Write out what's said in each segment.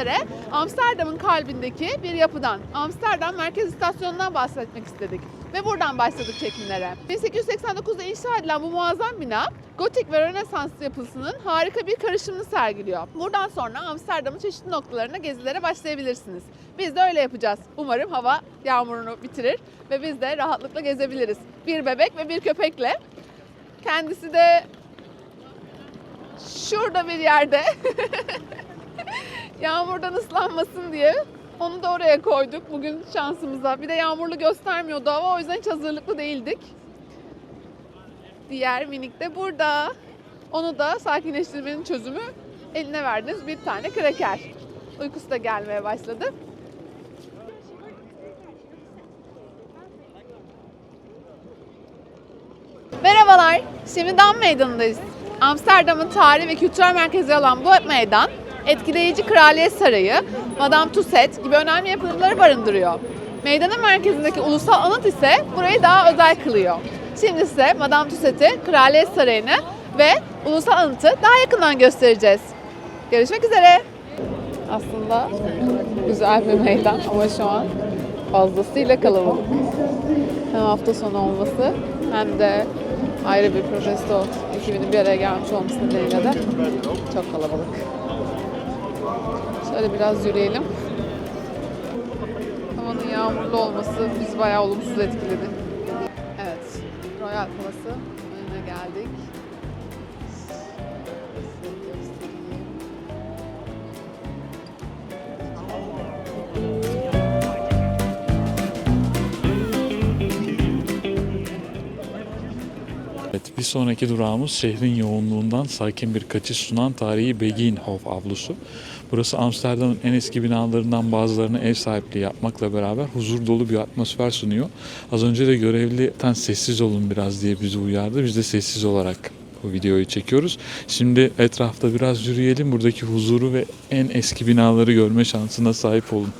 üzere Amsterdam'ın kalbindeki bir yapıdan, Amsterdam Merkez İstasyonu'ndan bahsetmek istedik. Ve buradan başladık çekimlere. 1889'da inşa edilen bu muazzam bina, Gotik ve Rönesans yapısının harika bir karışımını sergiliyor. Buradan sonra Amsterdam'ın çeşitli noktalarına gezilere başlayabilirsiniz. Biz de öyle yapacağız. Umarım hava yağmurunu bitirir ve biz de rahatlıkla gezebiliriz. Bir bebek ve bir köpekle. Kendisi de şurada bir yerde. Yağmurdan ıslanmasın diye onu da oraya koyduk bugün şansımıza. Bir de yağmurlu göstermiyordu hava, o yüzden hiç hazırlıklı değildik. Diğer minik de burada. Onu da sakinleştirmenin çözümü eline verdiğiniz bir tane kraker. Uykusu da gelmeye başladı. Merhabalar, şimdi Dam Meydanı'ndayız. Amsterdam'ın tarihi ve kültürel merkezi olan bu meydan, etkileyici Kraliyet Sarayı, Madame Tussauds gibi önemli yapıları barındırıyor. Meydanın merkezindeki ulusal anıt ise burayı daha özel kılıyor. Şimdi size Madame Tussauds'u, Kraliyet Sarayı'nı ve ulusal anıtı daha yakından göstereceğiz. Görüşmek üzere. Aslında güzel bir meydan ama şu an fazlasıyla kalabalık. Hem hafta sonu olması hem de ayrı bir protesto ekibinin bir araya gelmiş olması nedeniyle de çok kalabalık. Şöyle biraz yürüyelim. Havanın yağmurlu olması bizi bayağı olumsuz etkiledi. Evet, Royal Palace'ın önüne geldik. Size göstereyim. Evet, bir sonraki durağımız şehrin yoğunluğundan sakin bir kaçış sunan tarihi Begijnhof avlusu. Burası Amsterdam'ın en eski binalarından bazılarına ev sahipliği yapmakla beraber huzur dolu bir atmosfer sunuyor. Az önce de görevliden sessiz olun biraz diye bizi uyardı. Biz de sessiz olarak bu videoyu çekiyoruz. Şimdi etrafta biraz yürüyelim. Buradaki huzuru ve en eski binaları görme şansına sahip olun.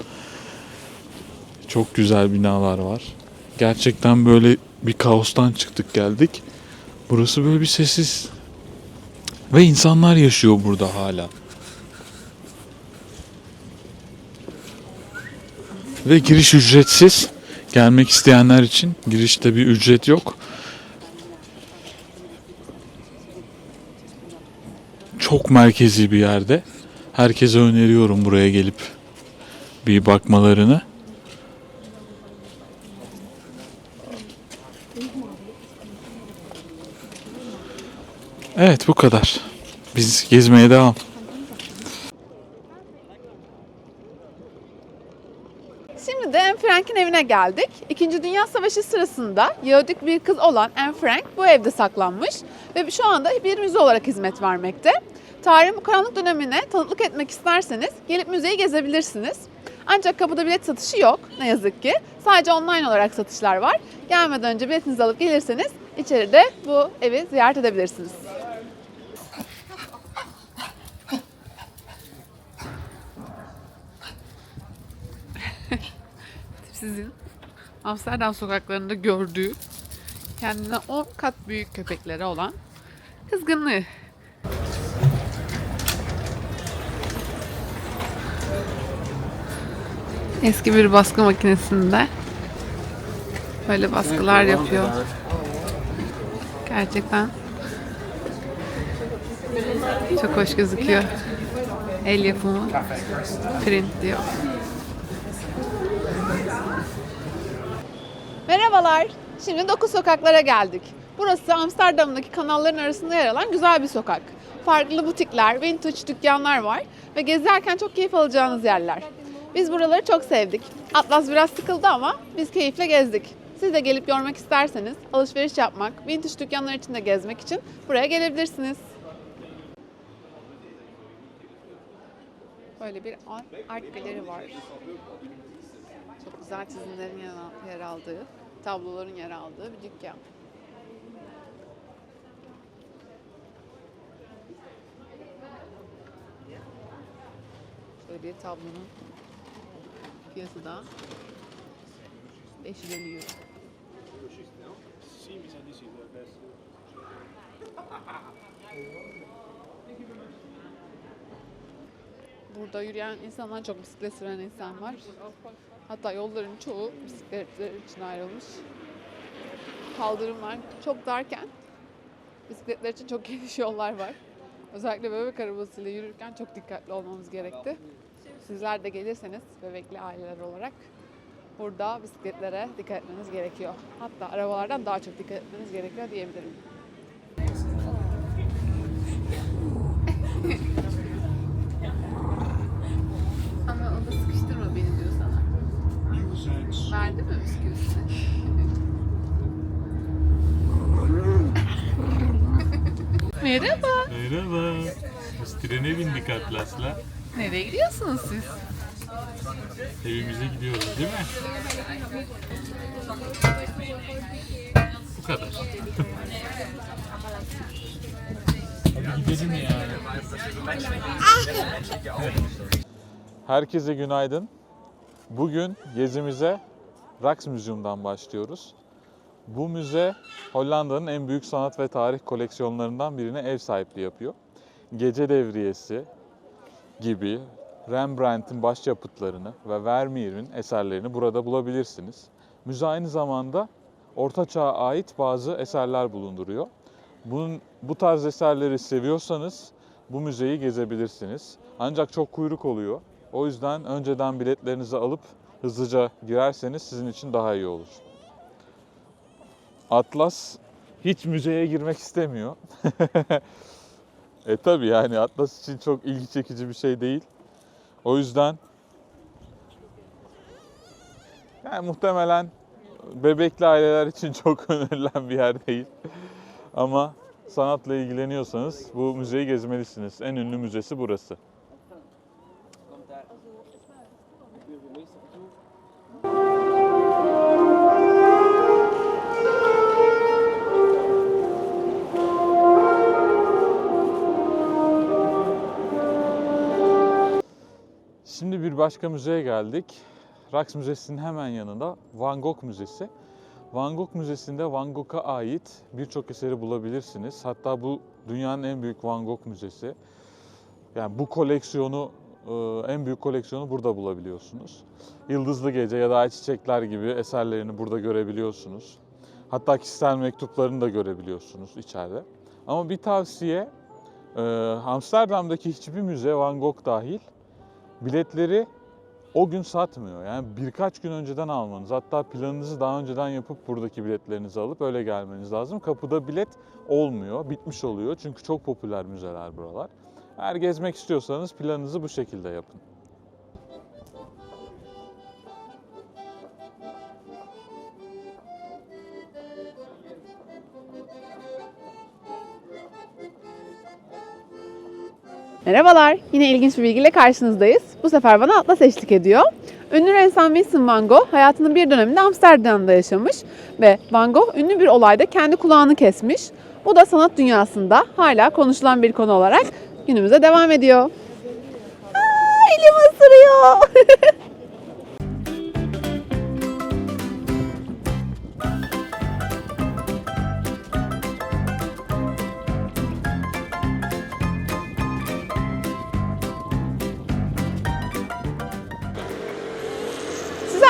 Çok güzel binalar var. Gerçekten böyle bir kaostan çıktık geldik. Burası böyle bir sessiz ve insanlar yaşıyor burada hala. Ve giriş ücretsiz. Gelmek isteyenler için girişte bir ücret yok. Çok merkezi bir yerde. Herkese öneriyorum buraya gelip bir bakmalarını. Evet, bu kadar. Biz gezmeye devam. Şimdi de Anne Frank'in evine geldik. İkinci Dünya Savaşı sırasında Yahudik bir kız olan Anne Frank bu evde saklanmış ve şu anda bir müze olarak hizmet vermekte. Tarihin bu karanlık dönemine tanıklık etmek isterseniz gelip müzeyi gezebilirsiniz. Ancak kapıda bilet satışı yok ne yazık ki. Sadece online olarak satışlar var. Gelmeden önce biletinizi alıp gelirseniz içeride bu evi ziyaret edebilirsiniz. Sizin Amsterdam sokaklarında gördüğü kendine 10 kat büyük köpeklere olan kızgınlığı. Eski bir baskı makinesinde böyle baskılar yapıyor. Gerçekten çok hoş gözüküyor. El yapımı print diyor. Merhabalar. Şimdi 9 sokaklara geldik. Burası Amsterdam'daki kanalların arasında yer alan güzel bir sokak. Farklı butikler, vintage dükkanlar var ve gezerken çok keyif alacağınız yerler. Biz buraları çok sevdik. Atlas biraz sıkıldı ama biz keyifle gezdik. Siz de gelip görmek isterseniz alışveriş yapmak, vintage dükkanlar içinde gezmek için buraya gelebilirsiniz. Böyle bir art galeri var. Çok güzel çizimlerin yer aldığı, tabloların yer aldığı bir dükkan. Şöyle bir tablonun fiyatı da 550 euro. Burada yürüyen insanlar çok, bisiklet süren insan var. Hatta yolların çoğu bisikletler için ayrılmış. Kaldırımlar çok darken bisikletler için çok geniş yollar var. Özellikle bebek arabasıyla yürürken çok dikkatli olmamız gerekti. Sizler de gelirseniz bebekli aileler olarak burada bisikletlere dikkat etmeniz gerekiyor. Hatta arabalardan daha çok dikkat etmeniz gerekiyor diyebilirim. Ama o da sıkıştırma beni diyor sana. Verdi mi bisküvisini? Merhaba. Merhaba. Biz trene bindik Atlas'la. Nereye gidiyorsunuz siz? Evimize gidiyoruz değil mi? Bu kadar. Hadi gidelim yani. Herkese günaydın. Bugün gezimize Rijksmuseum'dan başlıyoruz. Bu müze Hollanda'nın en büyük sanat ve tarih koleksiyonlarından birine ev sahipliği yapıyor. Gece Devriyesi gibi Rembrandt'in başyapıtlarını ve Vermeer'in eserlerini burada bulabilirsiniz. Müze aynı zamanda Orta Çağ'a ait bazı eserler bulunduruyor. Bu tarz eserleri seviyorsanız bu müzeyi gezebilirsiniz. Ancak çok kuyruk oluyor. O yüzden önceden biletlerinizi alıp hızlıca girerseniz sizin için daha iyi olur. Atlas hiç müzeye girmek istemiyor. Tabii yani Atlas için çok ilgi çekici bir şey değil. O yüzden yani muhtemelen bebekli aileler için çok önerilen bir yer değil. Ama sanatla ilgileniyorsanız bu müzeyi gezmelisiniz. En ünlü müzesi burası. Şimdi bir başka müzeye geldik. Rijks Müzesi'nin hemen yanında Van Gogh Müzesi. Van Gogh Müzesi'nde Van Gogh'a ait birçok eseri bulabilirsiniz. Hatta bu dünyanın en büyük Van Gogh Müzesi. Yani bu koleksiyonu, en büyük koleksiyonu burada bulabiliyorsunuz. Yıldızlı Gece ya da Ay Çiçekler gibi eserlerini burada görebiliyorsunuz. Hatta kişisel mektuplarını da görebiliyorsunuz içeride. Ama bir tavsiye, Amsterdam'daki hiçbir müze, Van Gogh dahil, biletleri o gün satmıyor. Yani birkaç gün önceden almanız, hatta planınızı daha önceden yapıp buradaki biletlerinizi alıp öyle gelmeniz lazım. Kapıda bilet olmuyor, bitmiş oluyor. Çünkü çok popüler müzeler buralar. Eğer gezmek istiyorsanız planınızı bu şekilde yapın. Merhabalar, yine ilginç bir bilgiyle karşınızdayız. Bu sefer bana Atlas eşlik ediyor. Ünlü ressam Vincent van Gogh hayatının bir döneminde Amsterdam'da yaşamış ve Van Gogh ünlü bir olayda kendi kulağını kesmiş. Bu da sanat dünyasında hala konuşulan bir konu olarak günümüze devam ediyor. Elim ısırıyor.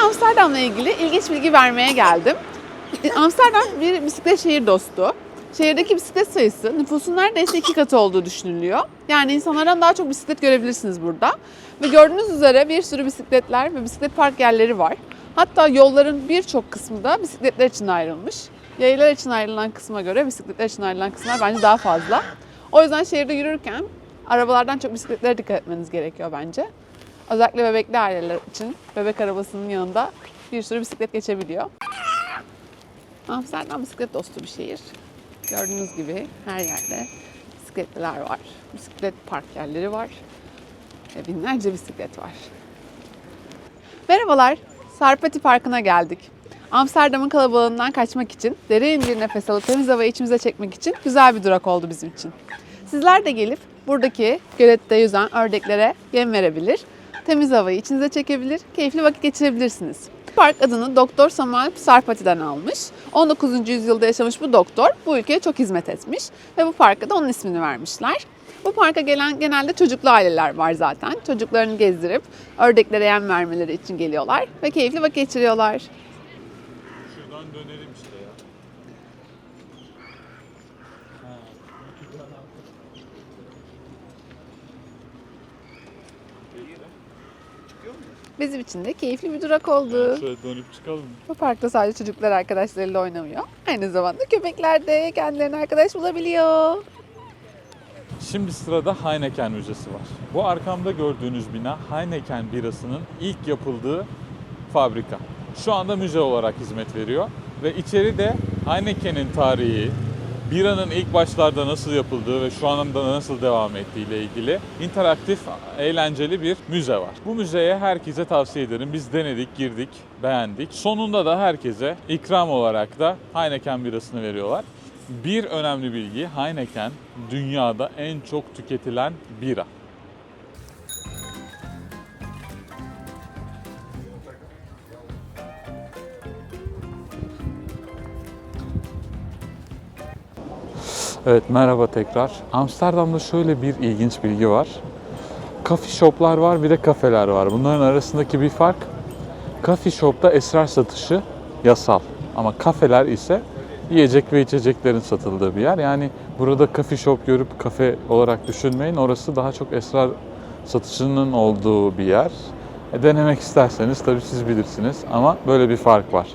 Amsterdam'la ilgili ilginç bilgi vermeye geldim. Amsterdam bir bisiklet şehir dostu. Şehirdeki bisiklet sayısı nüfusun neredeyse 2 katı olduğu düşünülüyor. Yani insanlardan daha çok bisiklet görebilirsiniz burada. Ve gördüğünüz üzere bir sürü bisikletler ve bisiklet park yerleri var. Hatta yolların birçok kısmı da bisikletler için ayrılmış. Yayalar için ayrılan kısma göre bisikletler için ayrılan kısımlar bence daha fazla. O yüzden şehirde yürürken arabalardan çok bisikletlere dikkat etmeniz gerekiyor bence. Özellikle bebekli aileler için bebek arabasının yanında bir sürü bisiklet geçebiliyor. Amsterdam bisiklet dostu bir şehir. Gördüğünüz gibi her yerde bisikletler var. Bisiklet park yerleri var. Ve binlerce bisiklet var. Merhabalar, Sarpati Parkı'na geldik. Amsterdam'ın kalabalığından kaçmak için, derin bir nefes alıp temiz havayı içimize çekmek için güzel bir durak oldu bizim için. Sizler de gelip buradaki gölette yüzen ördeklere yem verebilir, temiz havayı içinize çekebilir, keyifli vakit geçirebilirsiniz. Park adını Doktor Samuel Sarpati'den almış. 19. yüzyılda yaşamış bu doktor bu ülkeye çok hizmet etmiş ve bu parka da onun ismini vermişler. Bu parka gelen genelde çocuklu aileler var zaten. Çocuklarını gezdirip ördeklere yem vermeleri için geliyorlar ve keyifli vakit geçiriyorlar. Şuradan dönelim işte ya. Bizim için de keyifli bir durak oldu. Şöyle dönüp çıkalım. Bu parkta sadece çocuklar arkadaşlarıyla oynamıyor. Aynı zamanda köpekler de kendilerine arkadaş bulabiliyor. Şimdi sırada Heineken Müzesi var. Bu arkamda gördüğünüz bina Heineken birasının ilk yapıldığı fabrika. Şu anda müze olarak hizmet veriyor ve içeride Heineken'in tarihi, biranın ilk başlarda nasıl yapıldığı ve şu anda nasıl devam ettiği ile ilgili interaktif, eğlenceli bir müze var. Bu müzeye herkese tavsiye ederim. Biz denedik, girdik, beğendik. Sonunda da herkese ikram olarak da Heineken birasını veriyorlar. Bir önemli bilgi, Heineken dünyada en çok tüketilen bira. Evet, merhaba tekrar. Amsterdam'da şöyle bir ilginç bilgi var. Coffee shop'lar var, bir de kafeler var. Bunların arasındaki bir fark, coffee shop'ta esrar satışı yasal. Ama kafeler ise yiyecek ve içeceklerin satıldığı bir yer. Yani burada coffee shop görüp kafe olarak düşünmeyin. Orası daha çok esrar satışının olduğu bir yer. Denemek isterseniz tabii siz bilirsiniz ama böyle bir fark var.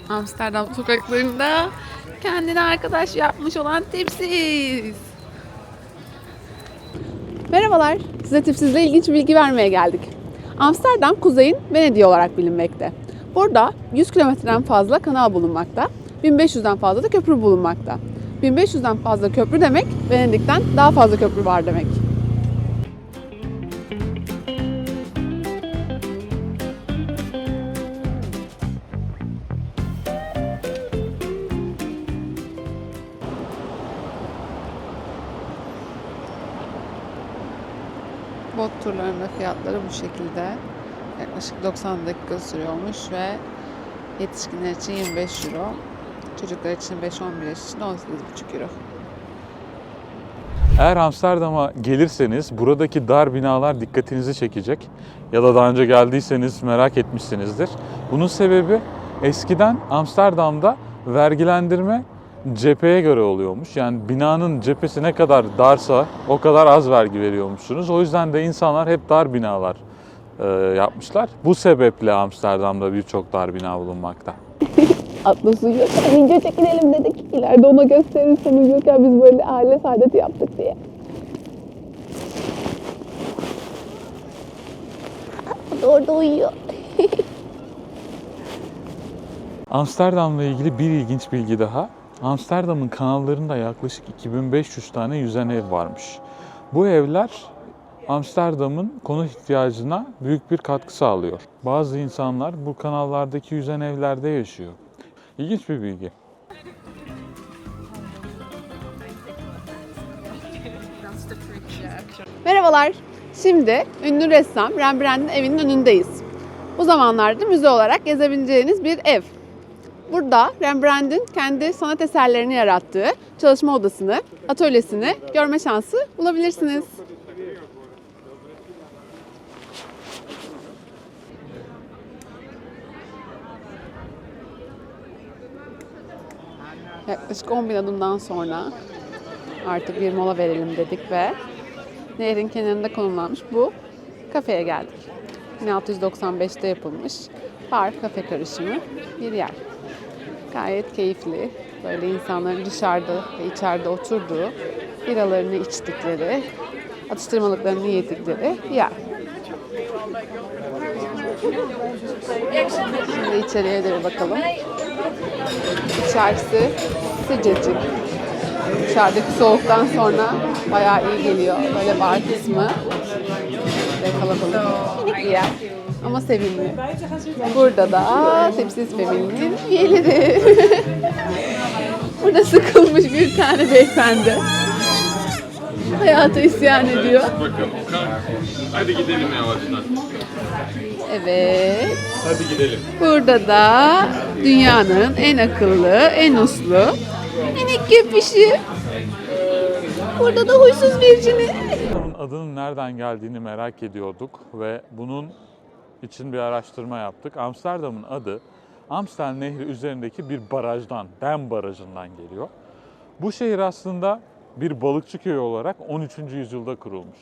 Amsterdam sokaklarında kendine arkadaş yapmış olan Tipsiz. Merhabalar, size Tipsiz'le ilginç bir bilgi vermeye geldik. Amsterdam kuzeyin Venedik'i olarak bilinmekte. Burada 100 kilometreden fazla kanal bulunmakta, 1500'den fazla da köprü bulunmakta. 1500'den fazla köprü demek, Venedik'ten daha fazla köprü var demek. Bot turlarının fiyatları bu şekilde. Yaklaşık 90 dakika sürüyormuş ve yetişkinler için 25 euro. Çocuklar için 5-11 yaş için 18,5 euro. Eğer Amsterdam'a gelirseniz buradaki dar binalar dikkatinizi çekecek. Ya da daha önce geldiyseniz merak etmişsinizdir. Bunun sebebi eskiden Amsterdam'da vergilendirme cepheye göre oluyormuş. Yani binanın cephesi ne kadar darsa o kadar az vergi veriyormuşsunuz. O yüzden de insanlar hep dar binalar yapmışlar. Bu sebeple Amsterdam'da birçok dar bina bulunmakta. Atlas uyuyorken video çekinelim dedik. İleride ona gösterirsen uyuyorken biz böyle aile saadeti yaptık diye. Orada uyuyor. Amsterdam'la ilgili bir ilginç bilgi daha. Amsterdam'ın kanallarında yaklaşık 2500 tane yüzen ev varmış. Bu evler Amsterdam'ın konut ihtiyacına büyük bir katkı sağlıyor. Bazı insanlar bu kanallardaki yüzen evlerde yaşıyor. İlginç bir bilgi. Merhabalar. Şimdi ünlü ressam Rembrandt'ın evinin önündeyiz. Bu zamanlarda müze olarak gezebileceğiniz bir ev. Burada Rembrandt'ın kendi sanat eserlerini yarattığı çalışma odasını, atölyesini görme şansı bulabilirsiniz. Yaklaşık 10.000 adımdan sonra artık bir mola verelim dedik ve nehrin kenarında konumlanmış bu kafeye geldik. 1695'te yapılmış bar kafe karışımı bir yer. Gayet keyifli, böyle insanların dışarıda ve içeride oturduğu, biralarını içtikleri, atıştırmalıklarını yedikleri bir yer. Şimdi içeriye de bir bakalım. İçerisi sıcacık. Dışarıdaki soğuktan sonra bayağı iyi geliyor. Böyle bar kısmı ve kalabalık. Minik bir yer ama sevimli. Burada da Tipsiz Family'nin üyeleri. Burada sıkılmış bir tane beyefendi. Hayata isyan ediyor. Bakalım. Hadi gidelim yavaştan. Evet. Hadi gidelim. Burada da dünyanın en akıllı, en uslu minik köpüşü. Burada da huysuz virjini. Bunun adının nereden geldiğini merak ediyorduk ve bunun için bir araştırma yaptık. Amsterdam'ın adı Amstel Nehri üzerindeki bir barajdan, Dam Barajı'ndan geliyor. Bu şehir aslında bir balıkçı köyü olarak 13. yüzyılda kurulmuş.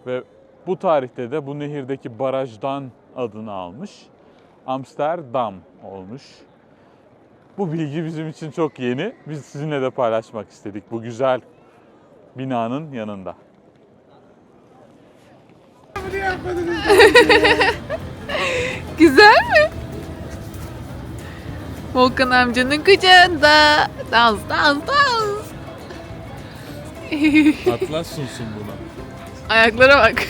Ve bu tarihte de bu nehirdeki barajdan adını almış. Amsterdam olmuş. Bu bilgi bizim için çok yeni. Biz sizinle de paylaşmak istedik bu güzel binanın yanında. Güzel mi? Volkan amcanın kucağında. Dans, dans, dans. Atlas sunsun buna. Ayaklara bak.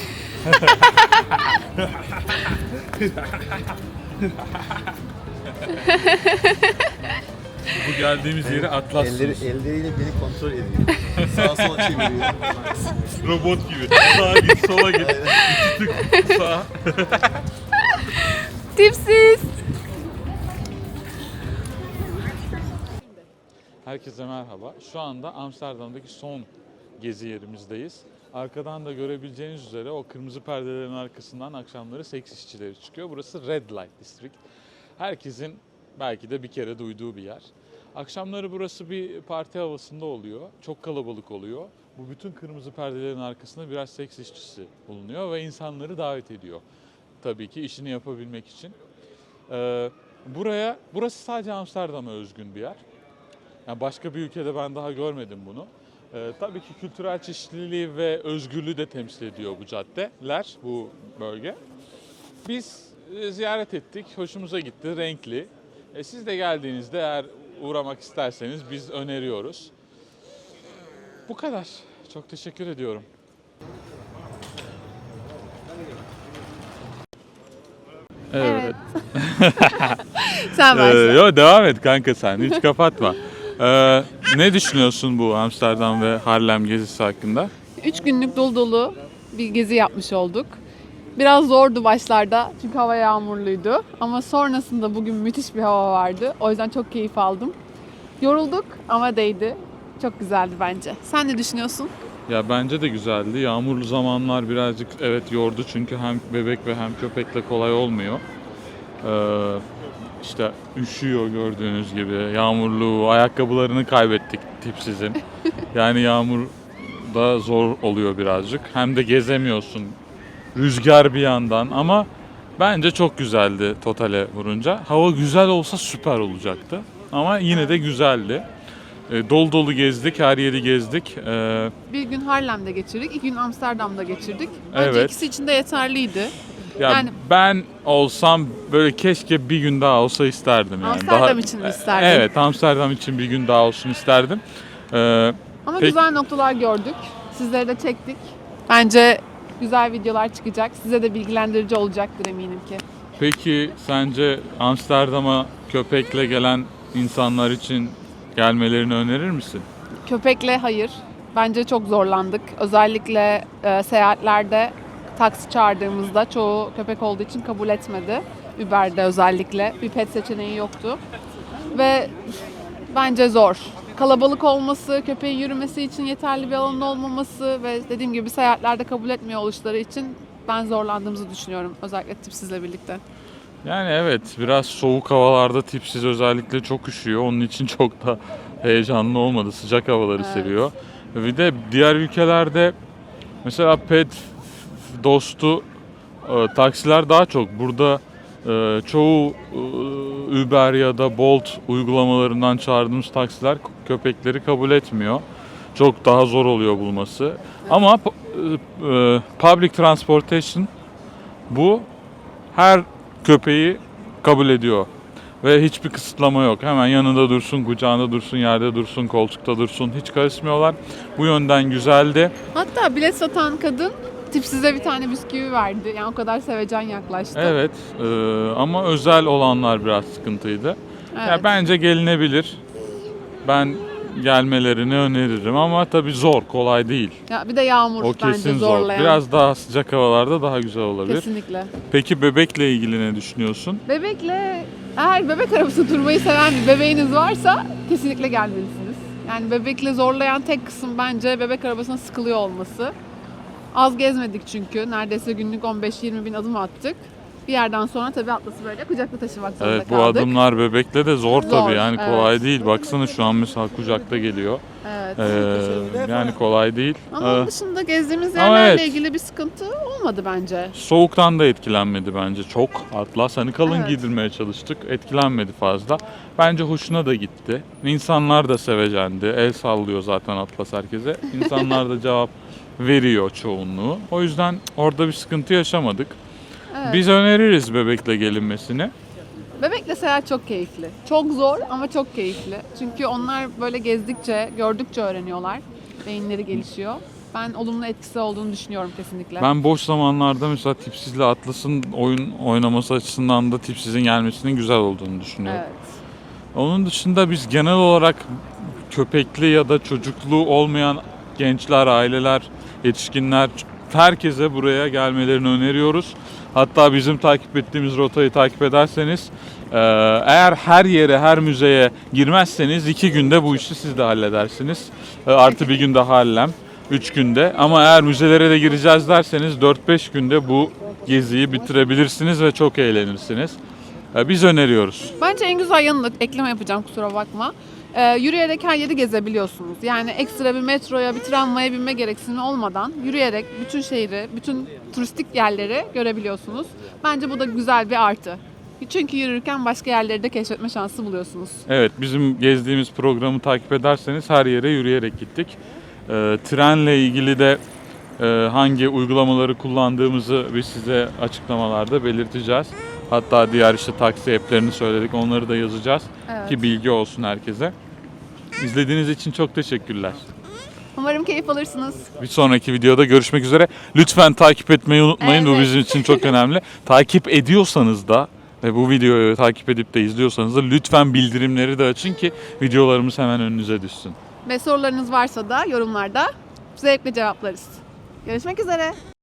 Bu geldiğimiz yeri Atlas sunsun. Elleriyle beni kontrol ediyor. Sağa sola çeviriyor. Robot gibi. Sağa git, sola git. İki tık sağa. Tipsiz. Herkese merhaba. Şu anda Amsterdam'daki son gezi yerimizdeyiz. Arkadan da görebileceğiniz üzere o kırmızı perdelerin arkasından akşamları seks işçileri çıkıyor. Burası Red Light District. Herkesin belki de bir kere duyduğu bir yer. Akşamları burası bir parti havasında oluyor. Çok kalabalık oluyor. Bu bütün kırmızı perdelerin arkasında biraz seks işçisi bulunuyor ve insanları davet ediyor. Tabii ki işini yapabilmek için. Burası sadece Amsterdam'a özgün bir yer. Yani başka bir ülkede ben daha görmedim bunu. Tabii ki kültürel çeşitliliği ve özgürlüğü de temsil ediyor bu caddeler, bu bölge. Biz ziyaret ettik, hoşumuza gitti, renkli. Siz de geldiğinizde eğer uğramak isterseniz biz öneriyoruz. Bu kadar. Çok teşekkür ediyorum. Evet. Sen başla. Yo, devam et kanka sen, hiç kapatma. Ne düşünüyorsun bu Amsterdam ve Harlem gezisi hakkında? 3 günlük dolu dolu bir gezi yapmış olduk. Biraz zordu başlarda çünkü hava yağmurluydu. Ama sonrasında bugün müthiş bir hava vardı. O yüzden çok keyif aldım. Yorulduk ama değdi. Çok güzeldi bence. Sen ne düşünüyorsun? Ya bence de güzeldi. Yağmurlu zamanlar birazcık evet yordu çünkü hem bebek ve hem köpekle kolay olmuyor. İşte üşüyor gördüğünüz gibi. Yağmurlu, ayakkabılarını kaybettik tipsizin. Yani yağmur da zor oluyor birazcık. Hem de gezemiyorsun. Rüzgar bir yandan ama bence çok güzeldi totale vurunca. Hava güzel olsa süper olacaktı. Ama yine de güzeldi. Dolu dolu gezdik, her yeri gezdik. Bir gün Harlem'de geçirdik, 2 gün Amsterdam'da geçirdik. Bence Evet. ikisi için de yeterliydi. Ya Yani- ben olsam böyle keşke bir gün daha olsa isterdim yani. Amsterdam için mi isterdin? Evet, Amsterdam için bir gün daha olsun isterdim. Ama Peki- güzel noktalar gördük. Sizleri de çektik. Bence güzel videolar çıkacak. Size de bilgilendirici olacaktır eminim ki. Peki sence Amsterdam'a köpekle gelen insanlar için gelmelerini önerir misin? Köpekle hayır. Bence çok zorlandık. Özellikle seyahatlerde taksi çağırdığımızda çoğu köpek olduğu için kabul etmedi. Uber'de özellikle. Bir pet seçeneği yoktu. Ve bence zor. Kalabalık olması, köpeğin yürümesi için yeterli bir alanın olmaması ve dediğim gibi seyahatlerde kabul etmiyor oluşları için ben zorlandığımızı düşünüyorum. Özellikle tipsizle birlikte. Yani evet, biraz soğuk havalarda tipsiz özellikle çok üşüyor. Onun için çok da heyecanlı olmadı. Sıcak havaları Evet. seviyor. Bir de diğer ülkelerde mesela pet dostu taksiler daha çok. Burada çoğu Uber ya da Bolt uygulamalarından çağırdığımız taksiler köpekleri kabul etmiyor. Çok daha zor oluyor bulması. Ama public transportation bu her köpeği kabul ediyor. Ve hiçbir kısıtlama yok. Hemen yanında dursun, kucağında dursun, yerde dursun, koltukta dursun. Hiç karışmıyorlar. Bu yönden güzeldi. Hatta bilet satan kadın tipsize bir tane bisküvi verdi. Yani o kadar sevecen yaklaştı. Evet ama özel olanlar biraz sıkıntıydı. Evet. Ya bence gelinebilir. Ben gelmelerini öneririm ama tabii zor, kolay değil. Ya bir de yağmur O bence kesin zor. zorlayan. Biraz daha sıcak havalarda daha güzel olabilir. Kesinlikle. Peki bebekle ilgili ne düşünüyorsun? Bebekle, eğer bebek arabası durmayı seven bir bebeğiniz varsa kesinlikle gelmelisiniz. Yani bebekle zorlayan tek kısım bence bebek arabasına sıkılıyor olması. Az gezmedik çünkü. Neredeyse günlük 15-20 bin adım attık. Bir yerden sonra tabii Atlas'ı böyle kucakta taşımak zorunda Evet, bu kaldık. adımlar bebekle de zor Zor, tabii, yani evet. kolay değil. Baksana şu an mesela kucakta geliyor. Evet. Yani kolay değil. Ama onun dışında gezdiğimiz Ama yerlerle evet. ilgili bir sıkıntı olmadı bence. Soğuktan da etkilenmedi bence çok Atlas. Hani kalın Evet. giydirmeye çalıştık. Etkilenmedi fazla. Bence hoşuna da gitti. İnsanlar da sevecendi. El sallıyor zaten Atlas herkese. İnsanlar da cevap veriyor çoğunluğu. O yüzden orada bir sıkıntı yaşamadık. Evet. Biz öneririz bebekle gelinmesini. Bebekle seyahat çok keyifli. Çok zor ama çok keyifli. Çünkü onlar böyle gezdikçe, gördükçe öğreniyorlar. Beyinleri gelişiyor. Ben olumlu etkisi olduğunu düşünüyorum kesinlikle. Ben boş zamanlarda mesela Tipsiz'le Atlas'ın oyun oynaması açısından da Tipsiz'in gelmesinin güzel olduğunu düşünüyorum. Evet. Onun dışında biz genel olarak köpekli ya da çocuklu olmayan gençler, aileler, yetişkinler, herkese buraya gelmelerini öneriyoruz. Hatta bizim takip ettiğimiz rotayı takip ederseniz eğer her yere, her müzeye girmezseniz 2 günde bu işi siz de halledersiniz. Artı bir günde hallem, 3 günde. Ama eğer müzelere de gireceğiz derseniz 4-5 günde bu geziyi bitirebilirsiniz ve çok eğlenirsiniz. Biz öneriyoruz. Bence en güzel yanında ekleme yapacağım, kusura bakma. Yürüyerek her yeri gezebiliyorsunuz. Yani ekstra bir metroya, bir tramvaya binme gereksinimi olmadan yürüyerek bütün şehri, bütün turistik yerleri görebiliyorsunuz. Bence bu da güzel bir artı. Çünkü yürürken başka yerleri de keşfetme şansı buluyorsunuz. Evet, bizim gezdiğimiz programı takip ederseniz her yere yürüyerek gittik. Trenle ilgili de hangi uygulamaları kullandığımızı biz size açıklamalarda belirteceğiz. Hatta diğer işte taksi app'lerini söyledik, onları da yazacağız Evet. ki bilgi olsun herkese. İzlediğiniz için çok teşekkürler. Umarım keyif alırsınız. Bir sonraki videoda görüşmek üzere. Lütfen takip etmeyi unutmayın. Bu Evet. bizim için çok önemli. Takip ediyorsanız da ve bu videoyu takip edip de izliyorsanız da lütfen bildirimleri de açın ki videolarımız hemen önünüze düşsün. Ve sorularınız varsa da yorumlarda zevkle cevaplarız. Görüşmek üzere.